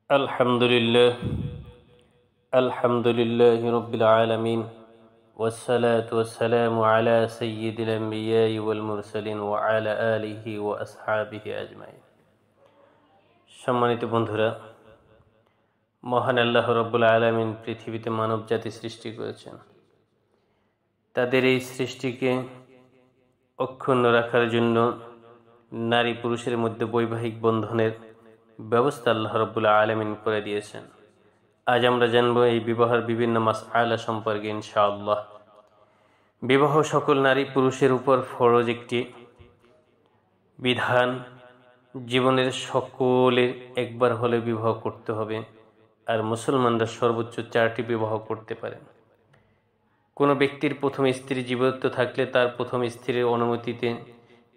الحمد لله الحمد لله رب العالمين والصلاة والسلام على سيد الأنبياء والمرسلين وعلى آله وأصحابه أجمعين সম্মানিত বন্ধুরা, মহান আল্লাহ রব্বুল আলামিন পৃথিবীতে মানব জাতি সৃষ্টি করেছেন। তাদের এই সৃষ্টিকে অক্ষুণ্ণ রাখার জন্য নারী পুরুষের মধ্যে বৈবাহিক বন্ধনের ব্যবস্থা আল্লাহ রব্বুল আলামিন করে দিয়েছেন। আজ আমরা জানব এই বিবাহের বিভিন্ন মাসআলা সম্পর্কে ইনশাআল্লাহ। বিবাহ সকল নারী পুরুষের উপর ফরজ একটি বিধান। জীবনের সকলের একবার হলে বিবাহ করতে হবে, আর মুসলমানরা সর্বোচ্চ 4টি বিবাহ করতে পারে। কোনো ব্যক্তির প্রথম স্ত্রী জীবিত থাকলে তার প্রথম স্ত্রীর অনুমতিতে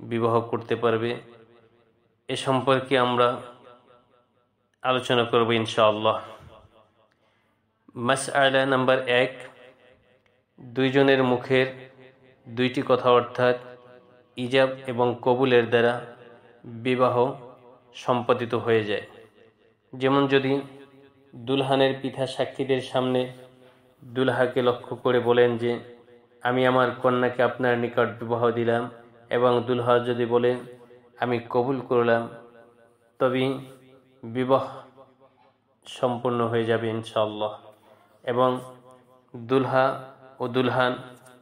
বিবাহ করতে পারবে। এ সম্পর্কে আমরা আলোচনা করব ইনশাআল্লাহ। মাসআলা নাম্বার 1, দুইজনের মুখের দুইটি কথা অর্থাৎ ইজাব এবং কবুলের দ্বারা বিবাহ সম্পাদিত হয়ে যায়। যেমন যদি দুলহানের পিতা সাক্ষীদের সামনে দুলহাকে লক্ষ্য করে বলেন যে আমি আমার কন্যাকে আপনার নিকট বিবাহ দিলাম, এবং দুলহা যদি বলেন আমি কবুল করলাম, তবেই বিবাহ সম্পূর্ণ হয়ে যাবে ইনশাআল্লাহ। এবং দুলহা ও দুলহান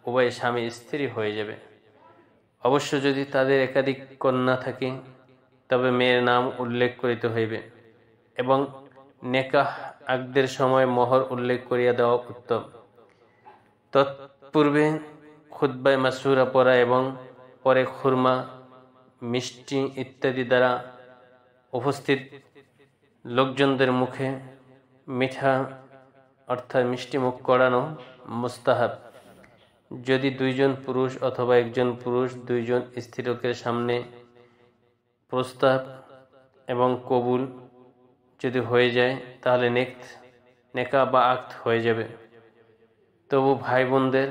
উভয় স্বামী স্ত্রী হয়ে যাবে। অবশ্য যদি তাদের একাধিক কন্যা থাকে তবে মেয়ের নাম উল্লেখ করিতে হইবে, এবং নেকাহ আকদের সময় মোহর উল্লেখ করিয়া দেওয়া উত্তম। তৎপূর্বে খুতবায়ে মাসুরা পড়া এবং পরে খুরমা, মিষ্টি ইত্যাদি দ্বারা উপস্থিত লোকজনদের মুখে মিঠা অর্থাৎ মিষ্টি মুখ করানো মুস্তাহাব। যদি দুইজন পুরুষ অথবা একজন পুরুষ দুইজন স্ত্রীলোকের সামনে প্রস্তাব এবং কবুল যদি হয়ে যায় তাহলে নেকা বা আকদ হয়ে যাবে। তবু ভাই বোনদের,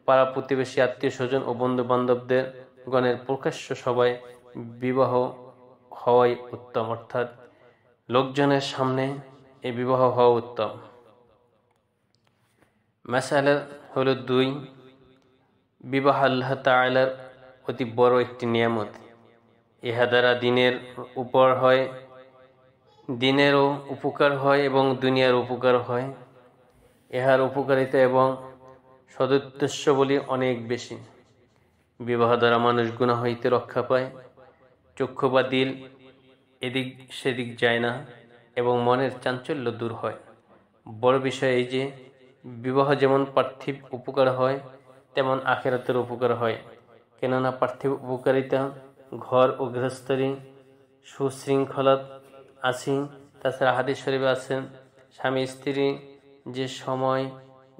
পাড়া প্রতিবেশী, আত্মীয় স্বজন ও বন্ধু বান্ধবদের গণের প্রকাশ্য সবাই বিবাহ হওয়াই উত্তম, অর্থাৎ লোকজনের সামনে এই বিবাহ হওয়া উত্তম। মাসআলা হলো 2, বিবাহ আল্লাহ তাআলার অতি বড় একটি নিয়ামত। ইহা দ্বারা দিনেরও উপকার হয় এবং দুনিয়ার উপকার হয়। ইহার উপকারিতা এবং সদুদ্দেশ্যবলী অনেক বেশি। বিবাহ দ্বারা মানুষ গুনাহ হইতে রক্ষা পায়, চক্ষু বা দিল এদিক সেদিক যায় না, এবং মনের চাঞ্চল্য দূর হয়। বড় বিষয় এই যে বিবাহ যেমন পার্থিব উপকার হয় তেমন আখিরাতের উপকার হয়। কেননা পার্থিব উপকারিতা ঘর ও গৃহস্থলী সুশৃঙ্খলা আছে। তাছাড়া হাদিস শরীফে আছেন, স্বামী স্ত্রী যে সময়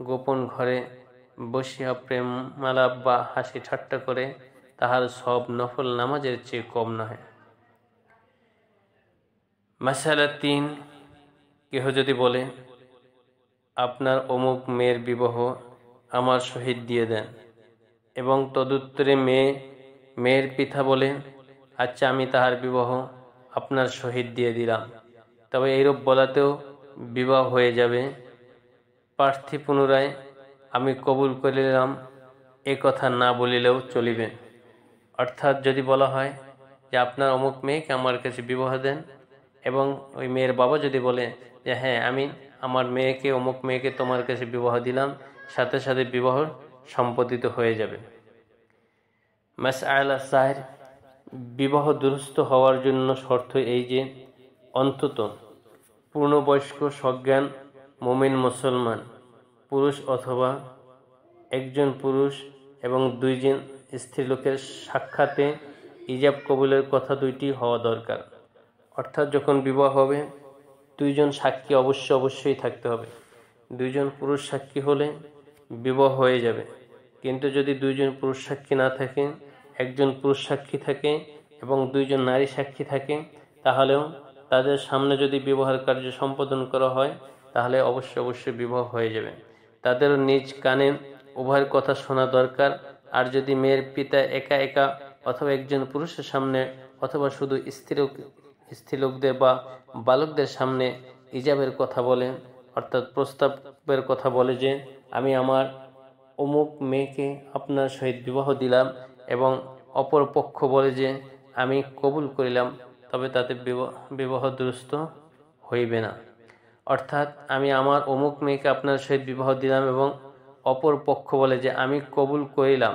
গোপন ঘরে বসিয়া প্রেম মালাপ বা হাসি ঠাট্টা করে তাহার সব নফল নামাজের চেয়ে কম নয়। মাসআলা 3, কেহ যদি বলে আপনার অমুক মেয়ের বিবাহ আমার সহিত দিয়ে দেন, এবং তদুত্তরে মেয়ের পিতা বলে আচ্ছা আমি তাহার বিবাহ আপনার সহিত দিয়ে দিলাম, তবে এইরূপ বলাতেও বিবাহ হয়ে যাবে। প্রার্থী পুনরায় আমি কবুল করিলাম এ কথা না বলিলেও চলিবে। অর্থাৎ যদি বলা হয় যে আপনার অমুক মেয়েকে আমার কাছে বিবাহ দেন, এবং ওই মেয়ের বাবা যদি বলে যে হ্যাঁ আমি আমার মেয়েকে অমুক মেয়েকে তোমার কাছে বিবাহ দিলাম, সাথে সাথে বিবাহ সম্পাদিত হয়ে যাবে। মাসআলা 4, বিবাহ দুরুস্ত হওয়ার জন্য শর্ত এই যে অন্তত পূর্ণবয়স্ক সজ্ঞান মুমিন মুসলমান পুরুষ অথবা একজন পুরুষ এবং দুইজন স্ত্রীলোকের সাক্ষাতে ইজাব কবুলের কথা দুইটি হওয়া দরকার। অর্থাৎ যখন বিবাহ হবে দুইজন সাক্ষী অবশ্যই থাকতে হবে। দুইজন পুরুষ সাক্ষী হলে বিবাহ হয়ে যাবে, কিন্তু যদি দুইজন পুরুষ সাক্ষী না থাকে, একজন পুরুষ সাক্ষী থাকে এবং দুইজন নারী সাক্ষী থাকে, তাহলেও তাদের সামনে যদি বিবাহের কার্য সম্পাদন করা হয় তাহলে অবশ্যই বিবাহ হয়ে যাবে। তাদেরও নিজ কানে উভয়ের কথা শোনা দরকার। আর যদি মেয়ের পিতা একা একা অথবা একজন পুরুষের সামনে অথবা শুধু স্ত্রীলোকদের বা বালকদের সামনে ইজাবের কথা বলে, অর্থাৎ প্রস্তাবের কথা বলে যে আমি আমার অমুক মেয়েকে আপনার সহিত বিবাহ দিলাম, এবং অপর পক্ষ বলে যে আমি কবুল করিলাম, তবে তাতে বিবাহ দুরুস্ত হইবে না। অর্থাৎ আমি আমার অমুক মেয়েকে আপনার সহিত বিবাহ দিলাম এবং অপর পক্ষ বলে যে আমি কবুল করিলাম,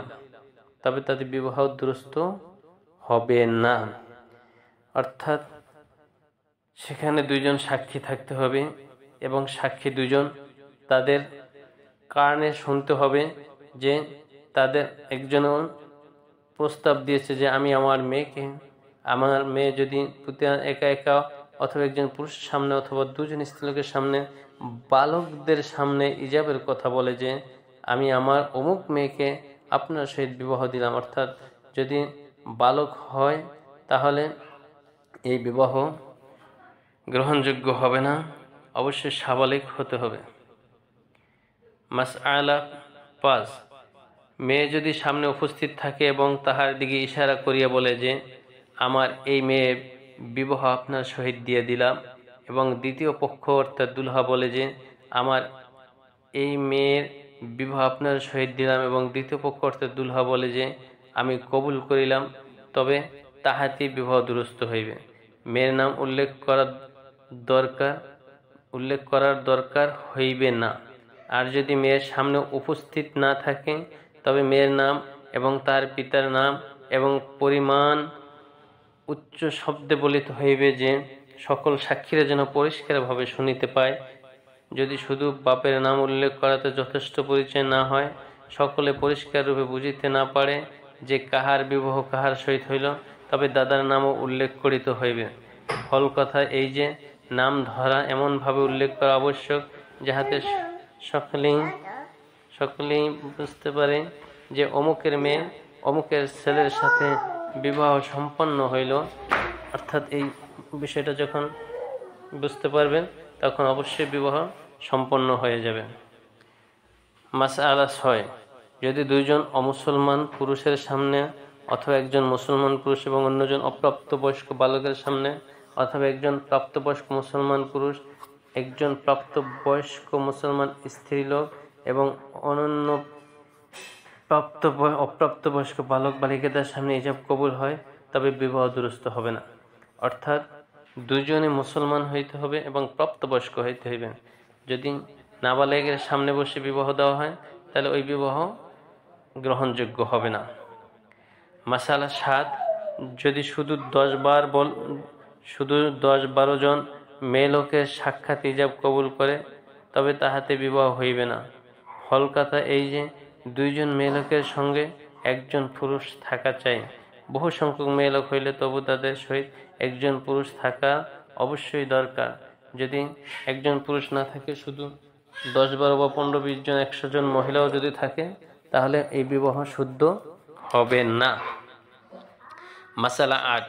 তবে তাতে বিবাহ দুরুস্ত হবে না। অর্থাৎ সেখানে দুইজন সাক্ষী থাকতে হবে এবং সাক্ষী দুজন তাদের কারণে শুনতে হবে যে তাদের একজন প্রস্তাব দিয়েছে যে আমি আমার মেয়ে যদি একা একা অথবা একজন পুরুষের সামনে অথবা দুজন স্ত্রীলোকের সামনে বালকদের সামনে ইজাবের কথা বলে যে আমি আমার অমুক মেয়েকে আপনার সহিত বিবাহ দিলাম, অর্থাৎ যদি বালক হয় তাহলে এই বিবাহ গ্রহণযোগ্য হবে না, অবশ্যই সাবালিক হতে হবে। মাসআলা 5, মেয়ে যদি সামনে উপস্থিত থাকে এবং তাহার দিকে ইশারা করিয়া বলে যে আমার এই মেয়ে বিবাহ আপনার সহিত দিয়ে দিলাম, এবং দ্বিতীয় পক্ষ অর্থাৎ দুলহা বলে যে আমার এই মেয়ের বিবাহ আপনার সহিত দিলাম, এবং দ্বিতীয় পক্ষ অর্থাৎ দুলহা বলে যে আমি কবুল করিলাম, তবে তাহাতেই বিবাহ দুরুস্ত হইবে। মেয়ের নাম উল্লেখ করার দরকার হইবে না। আর যদি মেয়ের সামনে উপস্থিত না থাকে তবে মেয়ের নাম এবং তার পিতার নাম এবং পরিমাণ উচ্চ শব্দে বলিতে হইবে, যে সকল সাক্ষীরা যেন পরিষ্কারভাবে শুনিতে পায়। যদি শুধু বাপের নাম উল্লেখ করাতে যথেষ্ট পরিচয় না হয়, সকলে পরিষ্কার রূপে বুঝিতে না পারে যে কাহার বিবাহ কাহার সহিত হইল, তবে দাদার নামও উল্লেখ করিতে হইবে। ফল কথা এই যে নাম ধরা এমনভাবে উল্লেখ করা আবশ্যক যাহাতে সকলেই বুঝতে পারে যে অমুকের মেয়ে অমুকের ছেলের সাথে বিবাহ সম্পন্ন হইল। অর্থাৎ এই বিষয়টা যখন বুঝতে পারবেন তখন অবশ্যই বিবাহ সম্পন্ন হয়ে যাবে। মাসআলা 6, যদি দুইজন অমুসলমান পুরুষের সামনে অথবা একজন মুসলমান পুরুষ এবং অন্যজন অপ্রাপ্তবয়স্ক বালকের সামনে, অথবা একজন প্রাপ্তবয়স্ক মুসলমান পুরুষ একজন প্রাপ্তবয়স্ক মুসলমান স্ত্রীলোক এবং অনন্য অপ্রাপ্তবয়স্ক বালক বালিকাদের সামনে ইজাব কবুল হয়, তবে বিবাহ দুরুস্ত হবে না। অর্থাৎ দুজনে মুসলমান হইতে হবে এবং প্রাপ্তবয়স্ক হইতে হইবে। যদি নাবালেগের সামনে বসে বিবাহ দেওয়া হয় তাহলে ওই বিবাহ গ্রহণযোগ্য হবে না। মাসালা 7, যদি শুধু 10-12 জন মেয়ে লোকের সাক্ষাৎ ইজাব কবুল করে তবে তাহাতে বিবাহ হইবে না। ফল কথা এই যে দুইজন মেয়ে লোকের সঙ্গে একজন পুরুষ থাকা চাই। বহু সংখ্যক মেয়ে লোক হইলে তবু তাদের সহিত একজন পুরুষ থাকা অবশ্যই দরকার। যদি একজন পুরুষ না থাকে, শুধু 10-12 বা 15-20 জন 100 জন মহিলাও যদি থাকে, তাহলে এই বিবাহ শুদ্ধ হবে না। মাসালা 8,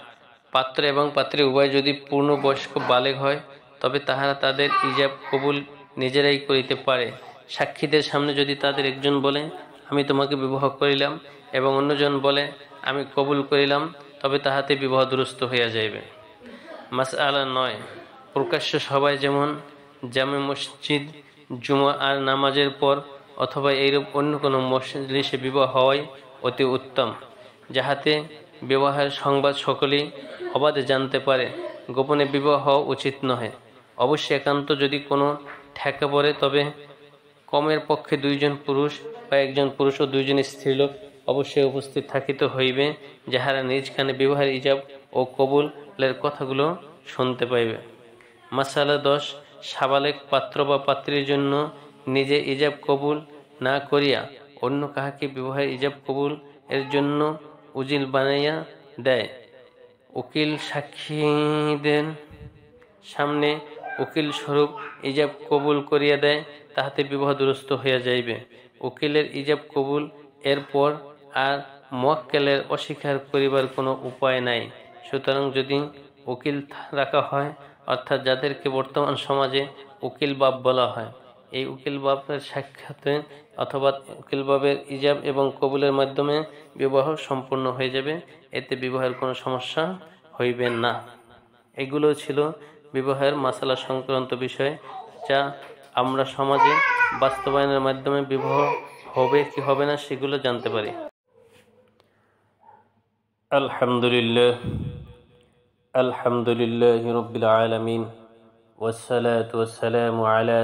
পাত্র এবং পাত্রী উভয় যদি পূর্ণবয়স্ক বালেগ হয় তবে তাহারা তাদের ইজাব কবুল নিজেরাই করিতে পারে। সাক্ষীদের সামনে যদি তাদের একজন বলে আমি তোমাকে বিবাহ করিলাম এবং অন্যজন বলে আমি কবুল করিলাম, তবে তাহাতে বিবাহ দুরুস্ত হইয়া যাইবে। মাসআলা 9, প্রকাশ্য সভায় যেমন জামে মসজিদ, জুমা আর নামাজের পর অথবা এইরূপ অন্য কোনো মজলিসে বিবাহ হওয়াই অতি উত্তম, যাহাতে বিবাহের সংবাদ সকলেই অবাধে জানতে পারে। গোপনে বিবাহ হওয়া উচিত নহে। অবশ্যই একান্ত যদি কোনো ঠেকা পড়ে তবে কমের পক্ষে 2 জন পুরুষ বা একজন পুরুষ ও 2 জন স্ত্রীলোক অবশ্যই উপস্থিত থাকিতে হইবে, যাহারা নিজ কানে বিবাহের ইজাব ও কবুলের কথাগুলো শুনতে পাইবে। মাসালা 10, সাবালেক পাত্র বা পাত্রীর জন্য নিজে ইজাব কবুল না করিয়া অন্য কাহাকে বিবাহের ইজাব কবুল এর জন্য উজিল বানাইয়া দেয়, উকিল সাক্ষীদের সামনে উকিল স্বরূপ ইজাব কবুল করিয়া দেয়, তাহাতে বিবাহ দুরুস্ত হইয়া যাইবে। উকিলের ইজাব কবুল এরপর আর মুয়াক্কেলের অস্বীকার করিবার কোনো উপায় নাই। সুতরাং যদি উকিল রাখা হয়, অর্থাৎ যাদেরকে বর্তমান সমাজে উকিল বাপ বলা হয়, এই উকিল বাপের সাক্ষাতে অথবা উকিল বাপের ইজাব এবং কবুলের মাধ্যমে বিবাহ সম্পূর্ণ হয়ে যাবে, এতে বিবাহের কোনো সমস্যা হইবে না। এগুলো ছিল বিবাহের মাসালা সংক্রান্ত বিষয়, যা আমরা সমাজে বাস্তবায়নের মাধ্যমে বিবাহ হবে কি হবে না সেগুলো জানতে পারি। আলহামদুলিল্লাহ রাব্বিল আলামিন ওয়াসসালাতু ওয়াসসালামু আলা